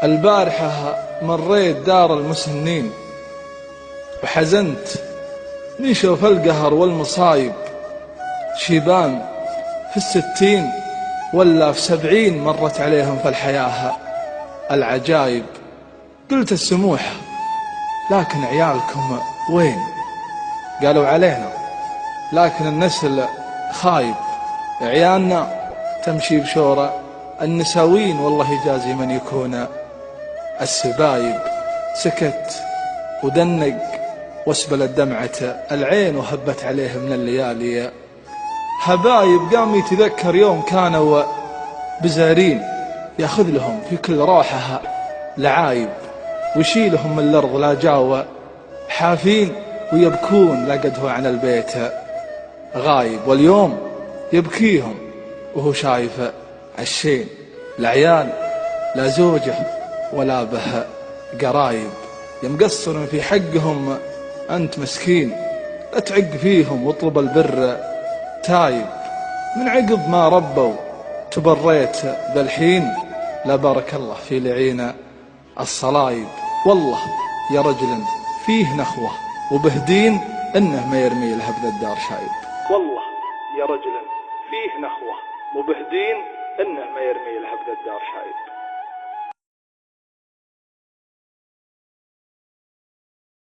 البارحة مريت دار المسنين وحزنت نشوف القهر والمصايب، شيبان في 60 ولا في 70 مرت عليهم في الحياة العجايب. قلت السموح لكن عيالكم وين؟ قالوا علينا لكن النسل خايب، عيالنا تمشي بشورة النساوين والله يجازي من يكون السبايب. سكت ودنق واسبلت دمعة العين وهبت عليه من الليالي هبايب. قام يتذكر يوم كانوا بزارين ياخذ لهم في كل روحها لعايب، ويشيلهم من الأرض لا جاوا حافين ويبكون لقد هو عن البيت غايب. واليوم يبكيهم وهو شايف عشين، العيال لا زوجه ولا به قرايب. يمقصر في حقهم أنت مسكين، لا تعق فيهم واطلب البر تايب. من عقب ما ربوا تبريت ذا الحين، لا بارك الله في لعين الصلايب. والله يا رجل فيه نخوة وبهدين إنه ما يرمي له بذا الدار شايب. والله يا رجل فيه نخوة وبهدين إنه ما يرمي له بذا الدار شايب.